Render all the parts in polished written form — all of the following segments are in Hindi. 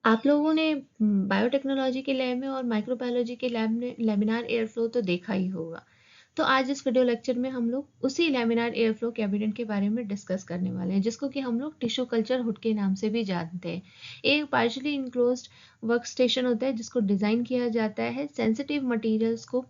आप लोगों ने बायोटेक्नोलॉजी के लैब में और माइक्रोबायोलॉजी के लैब में लैमिनार एयर फ्लो तो देखा ही होगा। तो आज इस वीडियो लेक्चर में हम लोग उसी लैमिनार एयर फ्लो कैबिनेट के बारे में डिस्कस करने वाले हैं, जिसको कि हम लोग टिश्यू कल्चर हुड के नाम से भी जानते हैं। एक पार्शियली इनक्लोज्ड वर्क स्टेशन होता है जिसको डिज़ाइन किया जाता है सेंसिटिव मटेरियल्स को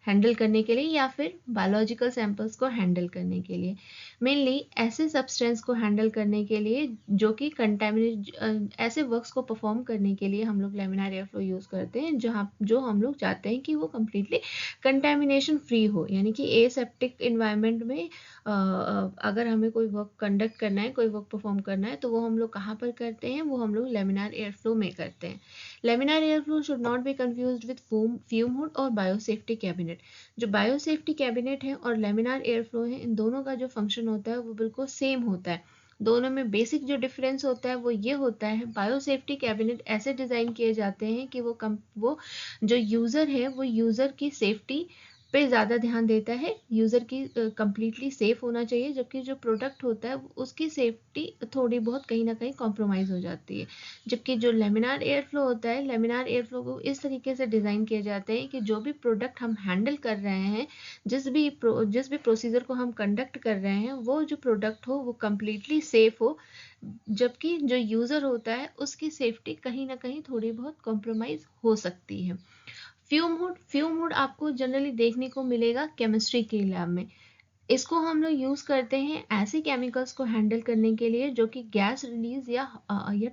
हैंडल करने के लिए या फिर बायोलॉजिकल सैंपल्स को हैंडल करने के लिए। मेनली ऐसे सब्सटेंस को हैंडल करने के लिए जो कि कंटेमिनेट ऐसे वर्क्स को परफॉर्म करने के लिए हम लोग लैमिनार एयर फ्लो यूज़ करते हैं, जहाँ जो हम लोग चाहते हैं कि वो कम्प्लीटली कंटेमिनेशन फ्री हो, यानी कि एसेप्टिक इन्वायरमेंट में अगर हमें कोई वर्क कंडक्ट करना है, कोई वर्क परफॉर्म करना है, तो वो हम लोग कहाँ पर करते हैं, वो हम लोग लैमिनार एयर फ्लो में करते हैं। Laminar air flow should not be confused with fume hood और बायोसेफ्टी कैबिनेट। जो बायोसेफ्टी कैबिनेट है और लैमिनार एयर फ्लो है, इन दोनों का जो फंक्शन होता है वो बिल्कुल सेम होता है। दोनों में बेसिक जो डिफरेंस होता है वो ये होता है, बायोसेफ्टी कैबिनेट ऐसे डिज़ाइन किए जाते हैं कि वो जो यूज़र है वो यूज़र की सेफ्टी पे ज़्यादा ध्यान देता है, यूज़र की कंप्लीटली सेफ होना चाहिए, जबकि जो प्रोडक्ट होता है उसकी सेफ्टी थोड़ी बहुत कहीं ना कहीं कॉम्प्रोमाइज़ हो जाती है। जबकि जो लेमिनार एयर फ्लो होता है, लेमिनार एयर फ्लो को इस तरीके से डिज़ाइन किए जाते हैं कि जो भी प्रोडक्ट हम हैंडल कर रहे हैं, जिस भी प्रोसीजर को हम कंडक्ट कर रहे हैं, वो जो प्रोडक्ट हो वो कम्प्लीटली सेफ हो, जबकि जो यूज़र होता है उसकी सेफ्टी कहीं ना कहीं थोड़ी बहुत कॉम्प्रोमाइज़ हो सकती है। फ्यूम हुड आपको जनरली देखने को मिलेगा केमिस्ट्री के लैब में। इसको हम लोग यूज़ करते हैं ऐसे केमिकल्स को हैंडल करने के लिए जो कि गैस रिलीज या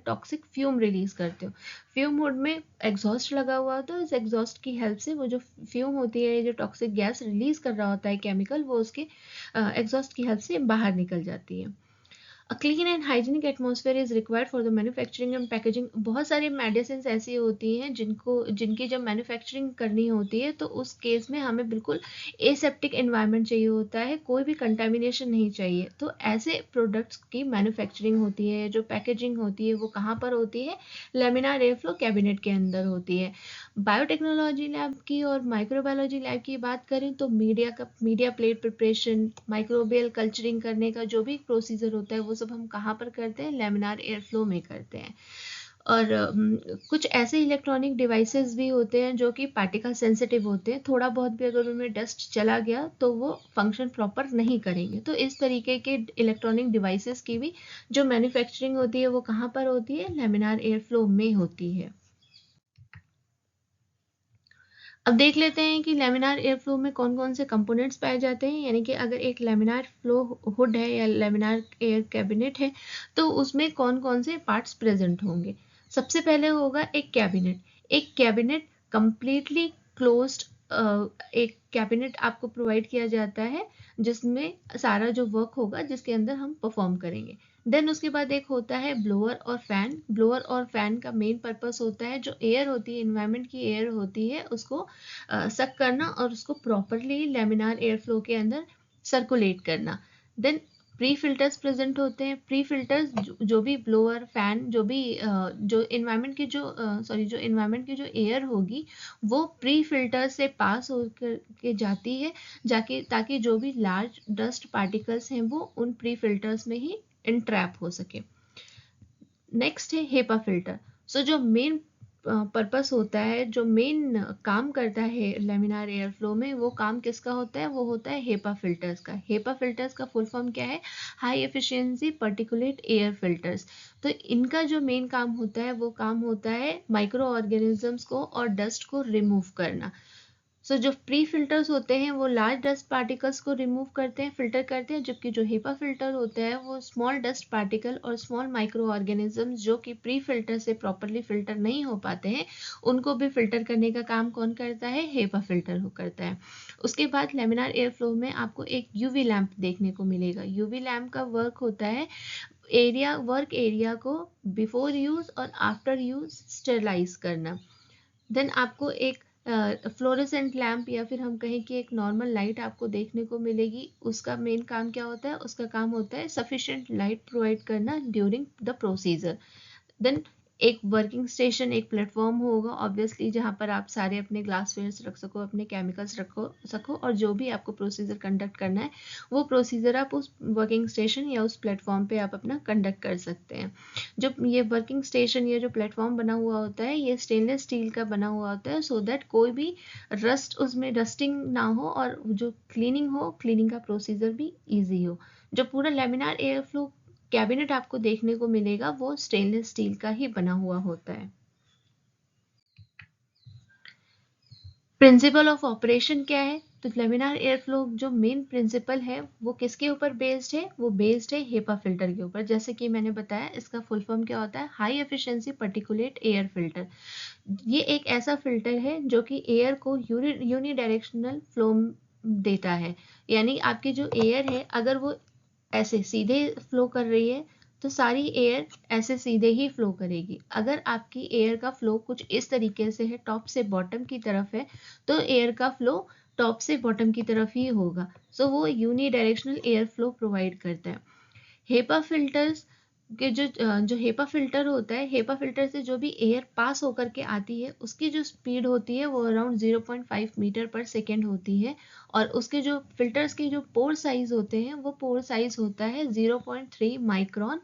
टॉक्सिक फ्यूम रिलीज करते हो। फ्यूम हुड में एग्जॉस्ट लगा हुआ होता है, इस एग्जॉस्ट की हेल्प से वो जो फ्यूम होती है, जो टॉक्सिक गैस रिलीज कर रहा होता है केमिकल, वो उसके एग्जॉस्ट की हेल्प से बाहर निकल जाती है। A clean and hygienic atmosphere is required for the manufacturing and packaging। बहुत सारी मेडिसिन ऐसी होती हैं जिनकी जब मैन्युफैक्चरिंग करनी होती है, तो उस केस में हमें बिल्कुल एसेप्टिक एनवायरनमेंट चाहिए होता है, कोई भी कंटामिनेशन नहीं चाहिए। तो ऐसे प्रोडक्ट्स की मैन्युफैक्चरिंग होती है, जो पैकेजिंग होती है, वो कहाँ पर होती है? लैमिनार एयर फ्लो कैबिनेट के अंदर होती है। बायोटेक्नोलॉजी लैब की और माइक्रोबायोलॉजी लैब की बात करें तो media plate preparation, microbial culturing करने का जो भी प्रोसीजर होता है वो सब हम कहाँ पर करते हैं? लैमिनार एयर फ्लो में करते हैं। और कुछ ऐसे इलेक्ट्रॉनिक डिवाइसेस भी होते हैं जो कि पार्टिकल सेंसिटिव होते हैं, थोड़ा बहुत भी अगर उनमें डस्ट चला गया तो वो फंक्शन प्रॉपर नहीं करेंगे। तो इस तरीके के इलेक्ट्रॉनिक डिवाइसेस की भी जो मैन्युफैक्चरिंग होती है वो कहाँ पर होती है? लैमिनार एयर फ्लो में होती है। अब देख लेते हैं कि लैमिनार एयर फ्लो में कौन कौन से कंपोनेंट्स पाए जाते हैं, यानी कि अगर एक लैमिनार फ्लो हुड है या लैमिनार एयर कैबिनेट है, तो उसमें कौन कौन से पार्ट्स प्रेजेंट होंगे। सबसे पहले होगा एक कैबिनेट। एक कैबिनेट कंप्लीटली क्लोज्ड, एक कैबिनेट आपको प्रोवाइड किया जाता है जिसमें सारा जो वर्क होगा जिसके अंदर हम परफॉर्म करेंगे। देन उसके बाद एक होता है ब्लोअर और फैन। ब्लोअर और फैन का मेन पर्पस होता है जो एयर होती है, इन्वायरमेंट की एयर होती है, उसको सक करना और उसको प्रॉपरली लैमिनार एयर फ्लो के अंदर सर्कुलेट करना। देन प्री फिल्टर्स प्रेजेंट होते हैं। प्री फिल्टर्स जो भी ब्लोअर फैन, जो इन्वायरमेंट की जो इन्वायरमेंट की जो एयर होगी वो प्री फिल्टर से पास होकर के जाती है, जाके ताकि जो भी लार्ज डस्ट पार्टिकल्स हैं वो उन प्री फिल्टर्स में ही इंट्रैप हो सके। नेक्स्ट है हेपा फिल्टर। सो जो मेन पर्पस होता है, जो मेन काम करता है लैमिनार एयर फ्लो में, वो काम किसका होता है? वो होता है हेपा फिल्टर्स का। हेपा फिल्टर्स का फुल फॉर्म क्या है? High efficiency particulate air filters. तो इनका जो मेन काम होता है वो काम होता है माइक्रो ऑर्गेनिजम्स को और डस्ट को रिमूव करना। जो प्री फिल्टर्स होते हैं वो लार्ज डस्ट पार्टिकल्स को रिमूव करते हैं, फिल्टर करते हैं, जबकि जो हेपा फिल्टर होता है वो स्मॉल डस्ट पार्टिकल और स्मॉल माइक्रो ऑर्गेनिजम्स जो कि प्री फिल्टर से प्रॉपरली फिल्टर नहीं हो पाते हैं, उनको भी फिल्टर करने का काम कौन करता है? हेपा फिल्टर हो करता है। उसके बाद लेमिनार एयर फ्लो में आपको एक यूवी लैंप देखने को मिलेगा। यूवी लैंप का वर्क होता है वर्क एरिया को बिफोर यूज और आफ्टर यूज स्टेरलाइज करना। देन आपको एक फ्लोरेसेंट लैम्प या फिर हम कहें कि एक नॉर्मल लाइट आपको देखने को मिलेगी। उसका मेन काम क्या होता है? उसका काम होता है सफिशिएंट लाइट प्रोवाइड करना ड्यूरिंग द प्रोसीजर। देन एक वर्किंग स्टेशन, एक प्लेटफॉर्म होगा ऑब्वियसली, जहाँ पर आप सारे अपने ग्लासवेयर्स रख सको, अपने केमिकल्स रखो सको, और जो भी आपको प्रोसीजर कंडक्ट करना है वो प्रोसीजर आप उस वर्किंग स्टेशन या उस प्लेटफॉर्म पे आप अपना कंडक्ट कर सकते हैं। जो ये वर्किंग स्टेशन, ये जो प्लेटफॉर्म बना हुआ होता है, ये स्टेनलेस स्टील का बना हुआ होता है, सो दैट कोई भी उसमें रस्टिंग ना हो, और जो क्लीनिंग का प्रोसीजर भी ईजी हो। जो पूरा लेमिनार एयर फ्लो कैबिनेट आपको देखने को मिलेगा वो स्टेनलेस स्टील का ही बना हुआ होता है। प्रिंसिपल ऑफ ऑपरेशन क्या है? तो लेमिनार एयर फ्लो जो मेन प्रिंसिपल है वो किसके ऊपर बेस्ड है? वो बेस्ड है हेपा फिल्टर के ऊपर। जैसे कि मैंने बताया, इसका फुल फॉर्म क्या होता है? High efficiency particulate air filter. ये एक ऐसा फिल्टर है जो कि एयर को यूनिडायरेक्शनल फ्लो देता है। यानी आपकी जो एयर है, अगर वो ऐसे सीधे फ्लो कर रही है तो सारी एयर ऐसे सीधे ही फ्लो करेगी। अगर आपकी एयर का फ्लो कुछ इस तरीके से है, टॉप से बॉटम की तरफ है, तो एयर का फ्लो टॉप से बॉटम की तरफ ही होगा। सो वो unidirectional air flow provide करता है। हेपा फिल्टर्स के जो हेपा फिल्टर होता है, हेपा फिल्टर से जो भी एयर पास होकर के आती है उसकी जो स्पीड होती है वो अराउंड 0.5 मीटर पर सेकेंड होती है, और उसके जो फिल्टर्स के जो पोर साइज होते हैं वो पोर साइज होता है 0.3 माइक्रोन।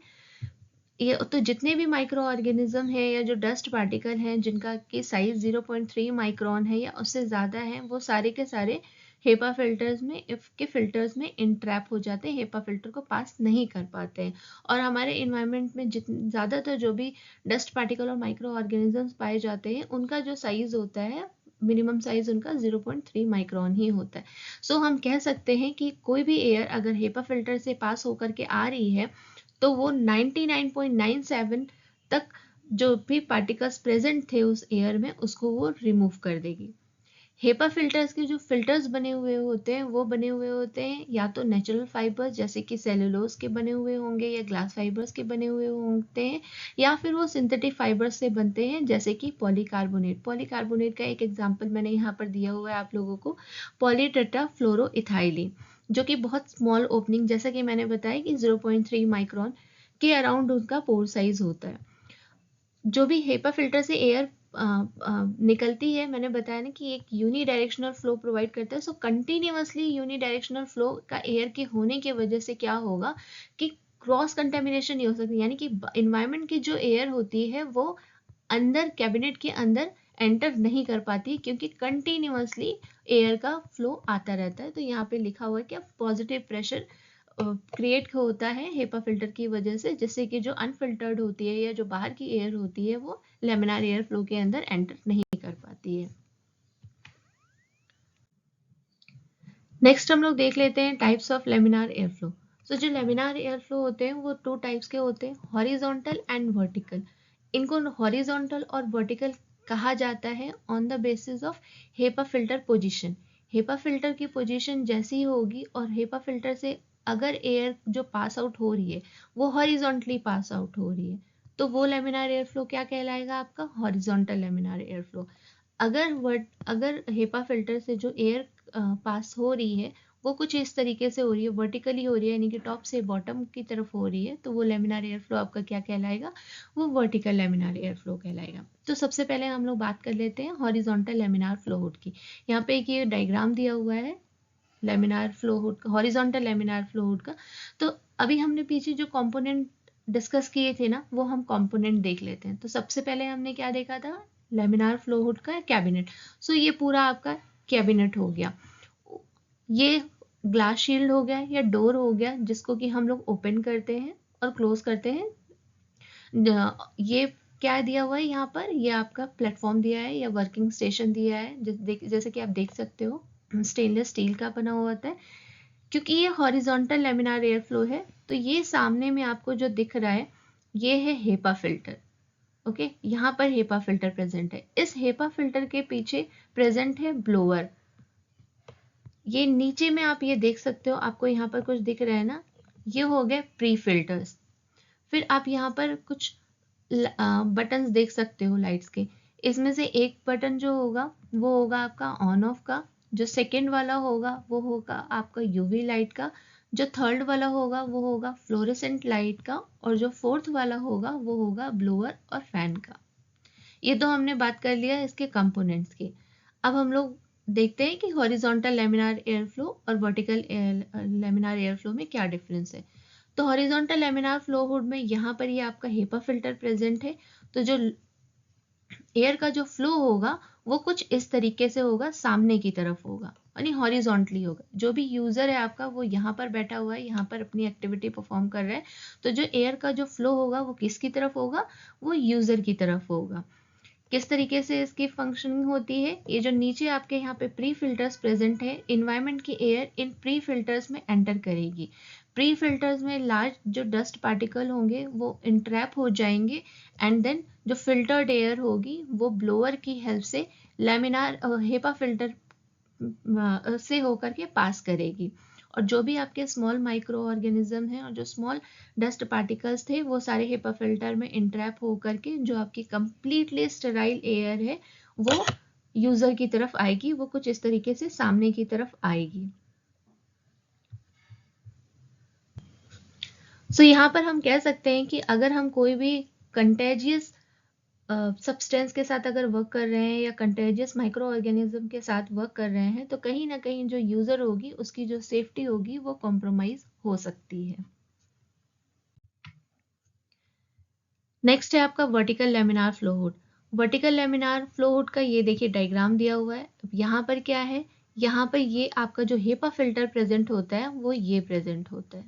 ये तो जितने भी माइक्रो ऑर्गेनिज्म है या जो डस्ट पार्टिकल हैं जिनका की साइज 0.3 माइक्रोन है या उससे ज़्यादा है, वो सारे के सारे हेपा फिल्टर्स में, इफ के फिल्टर्स में इंट्रैप हो जाते हैं, हेपा फिल्टर को पास नहीं कर पाते हैं। और हमारे इन्वायरमेंट में जितने ज़्यादातर जो भी डस्ट पार्टिकल और माइक्रो ऑर्गेनिजम्स पाए जाते हैं उनका जो साइज होता है, मिनिमम साइज उनका 0.3 माइक्रोन ही होता है। सो हम कह सकते हैं कि कोई भी एयर अगर हेपा फिल्टर से पास होकर के आ रही है तो वो 99.97 तक जो भी पार्टिकल्स प्रेजेंट थे उस एयर में उसको वो रिमूव कर देगी। हेपा फिल्टर्स के जो फिल्टर्स बने हुए होते हैं वो बने हुए होते हैं या तो नेचुरल फाइबर्स जैसे कि सेलुलोज के बने हुए होंगे या ग्लास फाइबर्स के बने हुए होते हैं, या फिर वो सिंथेटिक फाइबर्स से बनते हैं जैसे कि पॉलीकार्बोनेट। पॉलीकार्बोनेट का एक एग्जांपल मैंने यहाँ पर दिया हुआ है आप लोगों को, पॉलीटेट्राफ्लोरोइथाइलीन, जो कि बहुत स्मॉल ओपनिंग, जैसा कि मैंने बताया कि 0.3 माइक्रोन के अराउंड उनका पोर साइज होता है। जो भी हेपा फिल्टर से एयर निकलती है, मैंने बताया ना कि एक यूनी डायरेक्शनल फ्लो प्रोवाइड करता है। सो कंटिन्यूअसली यूनी डायरेक्शनल फ्लो का एयर के होने की वजह से क्या होगा कि क्रॉस कंटेमिनेशन नहीं हो सकती, यानी कि इन्वायरमेंट की जो एयर होती है वो अंदर कैबिनेट के अंदर एंटर नहीं कर पाती, क्योंकि कंटिन्यूअसली एयर का फ्लो आता रहता है। तो यहाँ पे लिखा हुआ है कि पॉजिटिव प्रेशर क्रिएट होता है हेपा फिल्टर की वजह से, जिससे कि जो अनफिल्टर्ड होती है या जो बाहर की एयर होती है वो लेमिनार एयर फ्लो के अंदर एंटर नहीं कर पाती है। नेक्स्ट हम लोग देख लेते हैं types of laminar air flow. So जो लेमिनार एयर फ्लो होते हैं वो टू टाइप्स के होते हैं, हॉरिजॉन्टल एंड वर्टिकल। इनको हॉरिजॉन्टल और वर्टिकल कहा जाता है on the basis of HEPA filter position. HEPA filter की पोजीशन जैसी होगी और हेपा फिल्टर से अगर एयर जो पास आउट हो रही है वो हॉरिजॉन्टली पास आउट हो रही है तो वो लेमिनार एयर फ्लो क्या कहलाएगा? आपका हॉरिजॉन्टल लेमिनार एयर फ्लो। अगर हेपा फिल्टर से जो एयर पास हो रही है वो कुछ इस तरीके से हो रही है, वर्टिकली हो रही है, यानी कि टॉप से बॉटम की तरफ हो रही है, तो वो लेमिनार एयर फ्लो आपका क्या कहलाएगा? वो वर्टिकल लेमिनार एयर फ्लो कहलाएगा। तो सबसे पहले हम लोग बात कर लेते हैं हॉरिजॉन्टल लेमिनार फ्लो हुड की। यहाँ पे एक ये डायग्राम दिया हुआ है लेमिनार फ्लो हुड का, हॉरिजॉन्टल लेमिनार फ्लो हुड का। तो अभी हमने पीछे जो कंपोनेंट डिस्कस किए थे ना, वो हम कंपोनेंट देख लेते हैं। तो सबसे पहले हमने क्या देखा था? लेमिनार फ्लो हुड का कैबिनेट। सो ये पूरा आपका कैबिनेट हो गया। ये ग्लास शील्ड हो गया या डोर हो गया जिसको कि हम लोग ओपन करते हैं और क्लोज करते हैं। ये क्या दिया हुआ है यहाँ पर? ये आपका प्लेटफॉर्म दिया है या वर्किंग स्टेशन दिया है, जैसे कि आप देख सकते हो स्टेनलेस स्टील का बना हुआ होता है। क्योंकि ये हॉरिजॉन्टल लेमिनार एयर फ्लो है तो ये सामने में आपको जो दिख रहा है ये है हेपा फिल्टर। ओके, यहाँ पर हेपा फिल्टर प्रेजेंट है। इस हेपा फिल्टर के पीछे प्रेजेंट है ब्लोअर। ये नीचे में आप ये देख सकते हो, आपको यहाँ पर कुछ दिख रहा है ना, ये हो गए प्री फिल्टर्स। फिर आप यहाँ पर कुछ बटन्स देख सकते हो लाइट्स के। इसमें से एक बटन जो होगा वो होगा आपका ऑन ऑफ का, जो सेकेंड वाला होगा वो होगा आपका यूवी लाइट का, जो थर्ड वाला होगा वो होगा फ्लोरेसेंट लाइट का, और जो फोर्थ वाला होगा वो होगा ब्लोअर और फैन का। ये तो हमने बात कर लिया इसके कंपोनेंट्स की। अब हम लोग देखते हैं कि हॉरिजॉन्टल लैमिनार एयर फ्लो और वर्टिकल लैमिनार एयर फ्लो में क्या डिफरेंस है। तो हॉरिजॉन्टल लैमिनार फ्लो हुड में यहाँ पर ये आपका हेपा फिल्टर प्रेजेंट है। तो जो एयर का जो फ्लो होगा वो कुछ इस तरीके से होगा, सामने की तरफ होगा, यानी हॉरिजॉन्टली होगा। जो भी यूजर है आपका वो यहाँ पर बैठा हुआ है, यहाँ पर अपनी एक्टिविटी परफॉर्म कर रहा है, तो जो एयर का जो फ्लो होगा वो किसकी तरफ होगा, वो यूजर की तरफ होगा। किस तरीके से इसकी फंक्शनिंग होती है, ये जो नीचे आपके यहाँ पे प्री फिल्टर्स प्रेजेंट है, इन्वायरमेंट की एयर इन प्री फिल्टर्स में एंटर करेगी। प्री फिल्टर्स में लार्ज जो डस्ट पार्टिकल होंगे वो इंट्रैप हो जाएंगे, एंड देन जो फिल्टर्ड एयर होगी वो ब्लोअर की हेल्प से लैमिनार हेपा फिल्टर से होकर के पास करेगी। और जो भी आपके स्मॉल माइक्रो ऑर्गेनिज्म हैं और जो स्मॉल डस्ट पार्टिकल्स थे वो सारे हेपा फिल्टर में इंट्रैप होकर के जो आपकी कंप्लीटली स्टेराइल एयर है वो यूजर की तरफ आएगी, वो कुछ इस तरीके से सामने की तरफ आएगी। सो यहाँ पर हम कह सकते हैं कि अगर हम कोई भी कंटेजियस सब्सटेंस के साथ अगर वर्क कर रहे हैं या कंटेजियस माइक्रो ऑर्गेनिज्म के साथ वर्क कर रहे हैं तो कहीं ना कहीं जो यूजर होगी उसकी जो सेफ्टी होगी वो कॉम्प्रोमाइज हो सकती है। नेक्स्ट है आपका vertical laminar flow hood. Vertical laminar flow hood का ये देखिए डायग्राम दिया हुआ है। यहाँ पर क्या है, यहाँ पर ये आपका जो हेपा फिल्टर प्रेजेंट होता है वो ये प्रेजेंट होता है,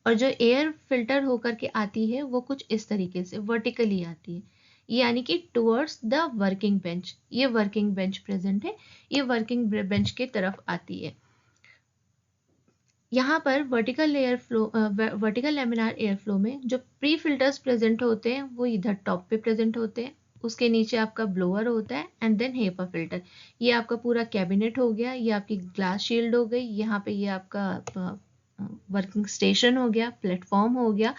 और जो एयर फिल्टर होकर के आती है वो कुछ इस तरीके से वर्टिकली आती है, यानी कि टुवर्ड्स द वर्किंग बेंच। ये वर्किंग बेंच प्रेजेंट है, ये वर्किंग बेंच की तरफ आती है। यहाँ पर vertical air flow vertical laminar air flow में जो प्री फिल्टर्स प्रेजेंट होते हैं वो इधर टॉप पे प्रेजेंट होते हैं, उसके नीचे आपका ब्लोअर होता है एंड देन हेपा फिल्टर। ये आपका पूरा कैबिनेट हो गया, ये आपकी ग्लास शील्ड हो गई, यहाँ पे ये आपका वर्किंग स्टेशन हो गया, प्लेटफॉर्म हो गया।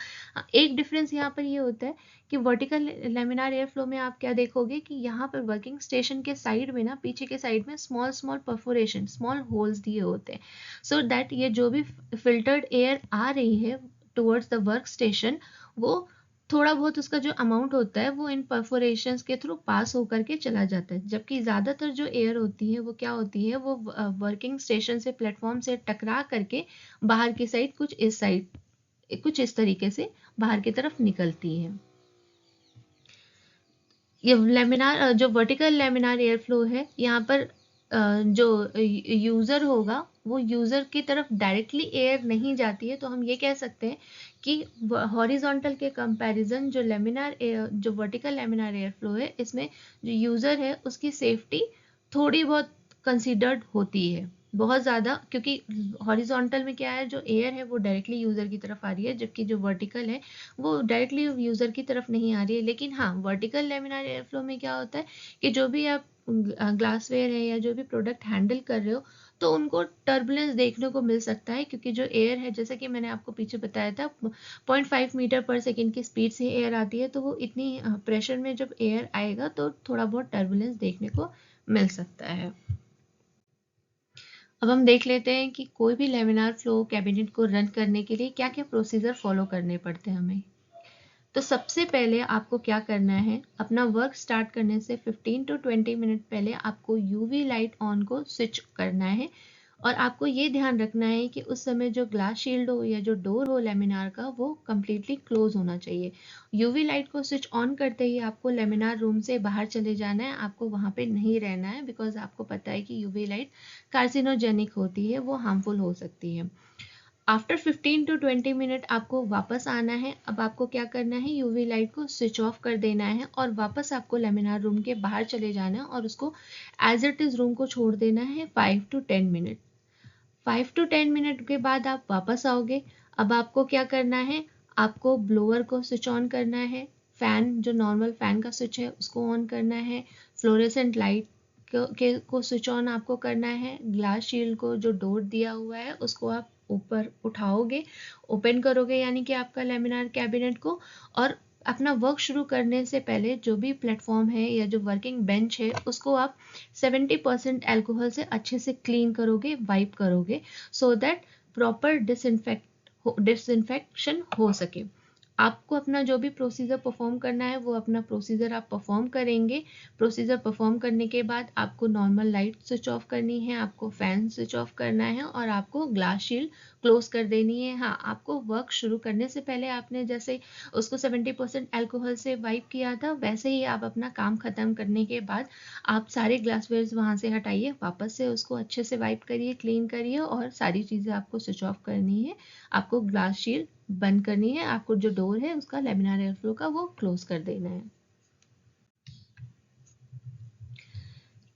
एक डिफरेंस यहाँ पर ये होता है कि वर्टिकल लेमिनार एयर फ्लो में आप क्या देखोगे कि यहाँ पर वर्किंग स्टेशन के साइड में ना, पीछे के साइड में small small perforation, small holes दिए होते हैं, सो दैट ये जो भी फिल्टर्ड एयर आ रही है टुवर्ड्स द वर्क स्टेशन वो थोड़ा बहुत उसका जो अमाउंट होता है वो इन परफोरेशंस के थ्रू पास होकर के चला जाता है। जबकि ज़्यादातर जो एयर होती है वो क्या होती है, वो वर्किंग स्टेशन से, प्लेटफॉर्म से टकरा करके बाहर की साइड कुछ इस तरीके से बाहर की तरफ निकलती है। ये लेमिनार जो वर्टिकल लेमिनार एयर फ्लो है, यहाँ पर जो यूज़र होगा वो यूज़र की तरफ डायरेक्टली एयर नहीं जाती है। तो हम ये कह सकते हैं कि हॉरिजॉन्टल के कंपैरिजन जो लेमिनार एयर, जो वर्टिकल लेमिनार एयर फ्लो है, इसमें जो यूज़र है उसकी सेफ्टी थोड़ी बहुत कंसिडर्ड होती है, बहुत ज़्यादा, क्योंकि हॉरिजॉन्टल में क्या है, जो एयर है वो डायरेक्टली यूज़र की तरफ आ रही है, जबकि जो वर्टिकल है वो डायरेक्टली यूज़र की तरफ नहीं आ रही है। लेकिन हाँ, वर्टिकल लेमिनार एयर फ्लो में क्या होता है कि जो भी आप ग्लासवेयर है या जो भी प्रोडक्ट हैंडल कर रहे हो तो उनको टर्बुलेंस देखने को मिल सकता है, क्योंकि जो एयर है, जैसे कि मैंने आपको पीछे बताया था, 0.5 मीटर पर सेकेंड की स्पीड से एयर आती है, तो वो इतनी प्रेशर में जब एयर आएगा तो थोड़ा बहुत टर्बुलेंस देखने को मिल सकता है। अब हम देख लेते हैं कि कोई भी लेमिनार फ्लो कैबिनेट को रन करने के लिए क्या क्या प्रोसीजर फॉलो करने पड़ते हैं हमें। तो सबसे पहले आपको क्या करना है, अपना वर्क स्टार्ट करने से 15 to 20 मिनट पहले आपको यूवी लाइट ऑन को स्विच करना है, और आपको ये ध्यान रखना है कि उस समय जो ग्लास शील्ड हो या जो डोर हो लेमिनार का वो कम्प्लीटली क्लोज होना चाहिए। यूवी लाइट को स्विच ऑन करते ही आपको लेमिनार रूम से बाहर चले जाना है, आपको वहाँ पे नहीं रहना है, बिकॉज आपको पता है कि यूवी लाइट कार्सिनोजेनिक होती है, वो हार्मफुल हो सकती है। आफ्टर 15 to 20 मिनट आपको वापस आना है। अब आपको क्या करना है, यूवी लाइट को स्विच ऑफ कर देना है और वापस आपको लेमिनार रूम के बाहर चले जाना है और उसको एज इट इज रूम को छोड़ देना है 5 to 10 मिनट। 5 to 10 मिनट के बाद आप वापस आओगे। अब आपको क्या करना है, आपको ब्लोअर को स्विच ऑन करना है, फैन जो नॉर्मल फैन का स्विच है उसको ऑन करना है, फ्लोरेसेंट लाइट को स्विच ऑन आपको करना है, ग्लास शील्ड को जो डोर दिया हुआ है उसको आप ऊपर उठाओगे, ओपन करोगे यानी कि आपका लेमिनार कैबिनेट को, और अपना वर्क शुरू करने से पहले जो भी प्लेटफॉर्म है या जो वर्किंग बेंच है उसको आप 70% अल्कोहल से अच्छे से क्लीन करोगे, वाइप करोगे, सो दैट प्रॉपर डिसइंफेक्शन हो सके। आपको अपना जो भी प्रोसीजर परफॉर्म करना है वो अपना प्रोसीजर आप परफॉर्म करेंगे। प्रोसीजर परफॉर्म करने के बाद आपको नॉर्मल लाइट स्विच ऑफ करनी है, आपको फैन स्विच ऑफ करना है और आपको ग्लास शील्ड क्लोज कर देनी है। हाँ, आपको वर्क शुरू करने से पहले आपने जैसे उसको 70% अल्कोहल से वाइप किया था, वैसे ही आप अपना काम खत्म करने के बाद आप सारे ग्लासवेयर्स वहाँ से हटाइए, वापस से उसको अच्छे से वाइप करिए, क्लीन करिए और सारी चीज़ें आपको स्विच ऑफ करनी है। आपको ग्लास शील्ड बंद करनी है, आपको जो डोर है उसका लेमिनार एयर फ्लो का वो क्लोज कर देना है।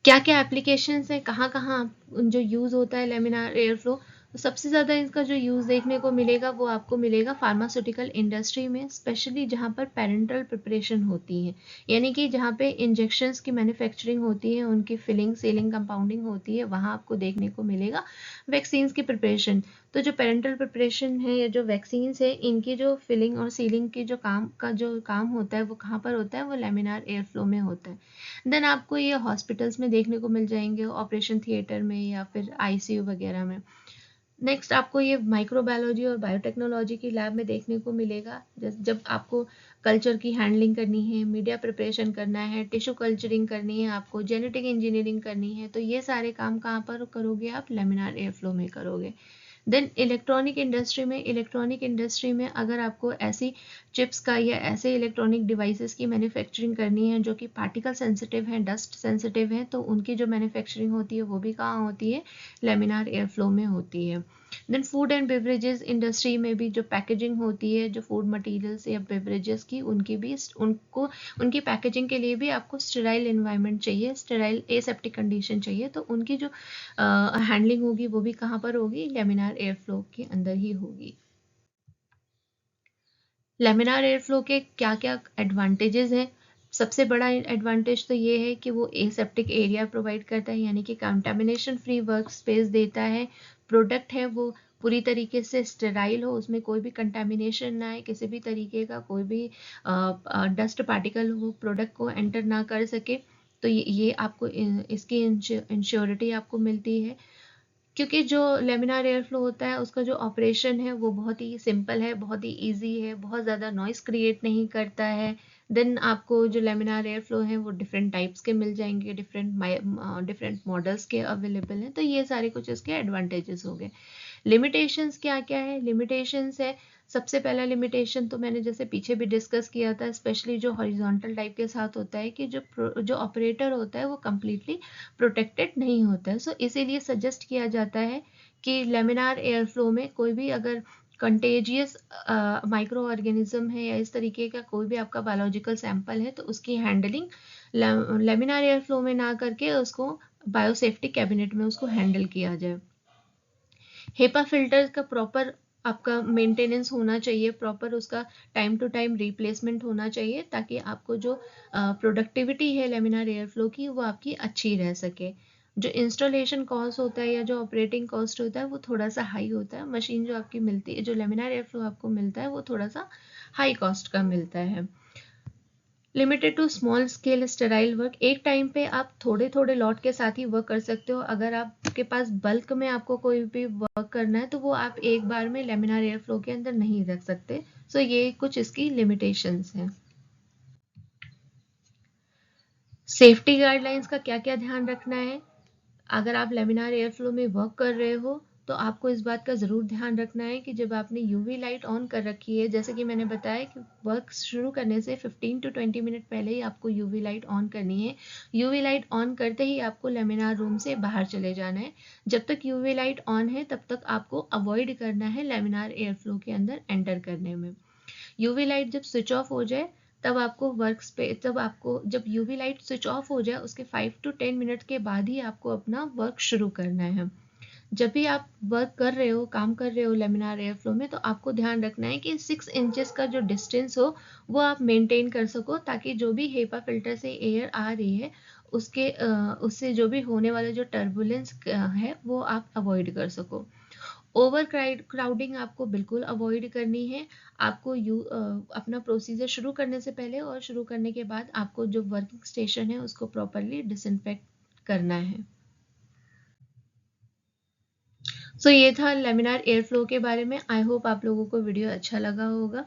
क्या क्या एप्लीकेशंस है, कहाँ कहाँ जो यूज़ होता है लेमिनार एयर फ्लो, तो सबसे ज़्यादा इसका जो यूज़ देखने को मिलेगा वो आपको मिलेगा फार्मास्यूटिकल इंडस्ट्री में, स्पेशली जहाँ पर पेरेंटल प्रिपरेशन होती है, यानी कि जहाँ पे इंजेक्शंस की मैन्युफैक्चरिंग होती है, उनकी फिलिंग सीलिंग कंपाउंडिंग होती है, वहाँ आपको देखने को मिलेगा वैक्सीन्स की प्रिपरेशन। तो जो पेरेंटल प्रिपरेशन है या जो वैक्सीन्स है, इनकी जो फिलिंग और सीलिंग की जो काम होता है वो कहाँ पर होता है, वो लेमिनार एयर फ्लो में होता है। देन आपको ये हॉस्पिटल्स में देखने को मिल जाएंगे, ऑपरेशन थिएटर में या फिर आईसीयू वगैरह में। नेक्स्ट आपको ये माइक्रोबायोलॉजी और बायोटेक्नोलॉजी की लैब में देखने को मिलेगा, जब आपको कल्चर की हैंडलिंग करनी है, मीडिया प्रिपरेशन करना है, टिश्यू कल्चरिंग करनी है, आपको जेनेटिक इंजीनियरिंग करनी है, तो ये सारे काम कहाँ पर करोगे आप, लेमिनार एयर फ्लो में करोगे। देन इलेक्ट्रॉनिक इंडस्ट्री में अगर आपको ऐसी चिप्स का या ऐसे इलेक्ट्रॉनिक डिवाइसेस की मैन्युफैक्चरिंग करनी है जो कि पार्टिकल सेंसिटिव हैं, डस्ट सेंसिटिव हैं, तो उनकी जो मैन्युफैक्चरिंग होती है वो भी कहाँ होती है, लेमिनार एयर फ्लो में होती है। Then food and beverages industry में भी जो पैकेजिंग होती है, जो फूड मटेरियल्स या बेवरेजेस की, उनकी पैकेजिंग के लिए भी आपको स्टेराइल एनवायरनमेंट चाहिए, स्टेराइल एसेप्टिक कंडीशन चाहिए, तो उनकी जो हैंडलिंग होगी वो भी कहाँ पर होगी, लेमिनार एयर फ्लो के अंदर ही होगी। लेमिनार एयर फ्लो के क्या क्या एडवांटेजेस हैं, सबसे बड़ा एडवांटेज तो ये है कि वो एसेप्टिक एरिया प्रोवाइड करता है, यानी कि कंटामिनेशन फ्री वर्क स्पेस देता है। प्रोडक्ट है वो पूरी तरीके से स्टेराइल हो, उसमें कोई भी कंटामिनेशन ना आए, किसी भी तरीके का कोई भी डस्ट पार्टिकल वो प्रोडक्ट को एंटर ना कर सके। तो ये आपको इसकी इंश्योरिटी आपको मिलती है, क्योंकि जो लेमिनार एयर फ्लो होता है उसका जो ऑपरेशन है वो बहुत ही सिंपल है, बहुत ही इजी है, बहुत ज़्यादा नॉइस क्रिएट नहीं करता है। देन आपको जो लेमिनार एयर फ्लो है वो डिफरेंट टाइप्स के मिल जाएंगे, डिफरेंट मॉडल्स के अवेलेबल हैं, तो ये सारे कुछ इसके एडवांटेजेस हो गए। लिमिटेशंस क्या क्या है, लिमिटेशंस है, सबसे पहला लिमिटेशन तो मैंने जैसे पीछे भी डिस्कस किया था, स्पेशली जो हॉरिजॉन्टल टाइप के साथ होता है कि जो ऑपरेटर होता है वो कम्प्लीटली प्रोटेक्टेड नहीं होता है। सो इसीलिए सजेस्ट किया जाता है कि लेमिनार एयर फ्लो में कोई भी अगर कंटेजियस माइक्रो ऑर्गेनिज्म है या इस तरीके का कोई भी आपका बायोलॉजिकल सैंपल है, तो उसकी हैंडलिंग लेमिनार एयर फ्लो में ना करके उसको बायोसेफ्टी कैबिनेट में उसको हैंडल किया जाए। हेपा फिल्टर का प्रॉपर आपका मेंटेनेंस होना चाहिए, प्रॉपर उसका टाइम टू टाइम रिप्लेसमेंट होना चाहिए, ताकि आपको जो प्रोडक्टिविटी है लेमिनार एयर फ्लो की वो आपकी अच्छी रह सके। जो इंस्टॉलेशन कॉस्ट होता है या जो ऑपरेटिंग कॉस्ट होता है वो थोड़ा सा हाई होता है, मशीन जो आपकी मिलती है, जो लेमिनार एयर फ्लो आपको मिलता है वो थोड़ा सा हाई कॉस्ट का मिलता है। Limited to small scale sterile work, एक टाइम पे आप थोड़े थोड़े लॉट के साथ ही वर्क कर सकते हो। अगर आपके पास बल्क में आपको कोई भी वर्क करना है तो वो आप एक बार में लेमिनार एयर फ्लो के अंदर नहीं रख सकते। सो ये कुछ इसकी लिमिटेशंस हैं। सेफ्टी गाइडलाइंस का क्या क्या ध्यान रखना है, अगर आप लेमिनार एयर फ्लो में वर्क कर रहे हो तो आपको इस बात का ज़रूर ध्यान रखना है कि जब आपने यूवी लाइट ऑन कर रखी है, जैसे कि मैंने बताया कि वर्क शुरू करने से 15 टू 20 मिनट पहले ही आपको यूवी लाइट ऑन करनी है। यूवी लाइट ऑन करते ही आपको लेमिनार रूम से बाहर चले जाना है। जब तक यूवी लाइट ऑन है तब तक आपको अवॉइड करना है लेमिनार एयर फ्लो के अंदर एंटर करने में। यूवी लाइट जब स्विच ऑफ हो जाए तब आपको जब यूवी लाइट स्विच ऑफ हो जाए उसके 5 टू 10 मिनट के बाद ही आपको अपना वर्क शुरू करना है। जब भी आप वर्क कर रहे हो, काम कर रहे हो लेमिनार एयर फ्लो में, तो आपको ध्यान रखना है कि 6 इंचेस का जो डिस्टेंस हो वो आप मेंटेन कर सको, ताकि जो भी हेपा फिल्टर से एयर आ रही है उससे जो भी होने वाला जो टर्बुलेंस है वो आप अवॉइड कर सको। ओवर क्राउडिंग आपको बिल्कुल अवॉइड करनी है। आपको अपना प्रोसीजर शुरू करने से पहले और शुरू करने के बाद आपको जो वर्किंग स्टेशन है उसको प्रॉपरली डिसइंफेक्ट करना है। सो ये था लेमिनार एयर फ्लो के बारे में। आई होप आप लोगों को वीडियो अच्छा लगा होगा।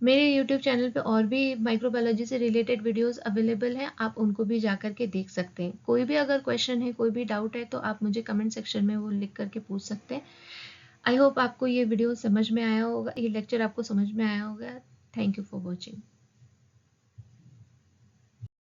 मेरे यूट्यूब चैनल पे और भी माइक्रोबायोलॉजी से रिलेटेड वीडियोस अवेलेबल हैं, आप उनको भी जा करके देख सकते हैं। कोई भी अगर क्वेश्चन है, कोई भी डाउट है, तो आप मुझे कमेंट सेक्शन में वो लिख करके पूछ सकते हैं। आई होप आपको ये वीडियो समझ में आया होगा, ये लेक्चर आपको समझ में आया होगा। Thank you for watching.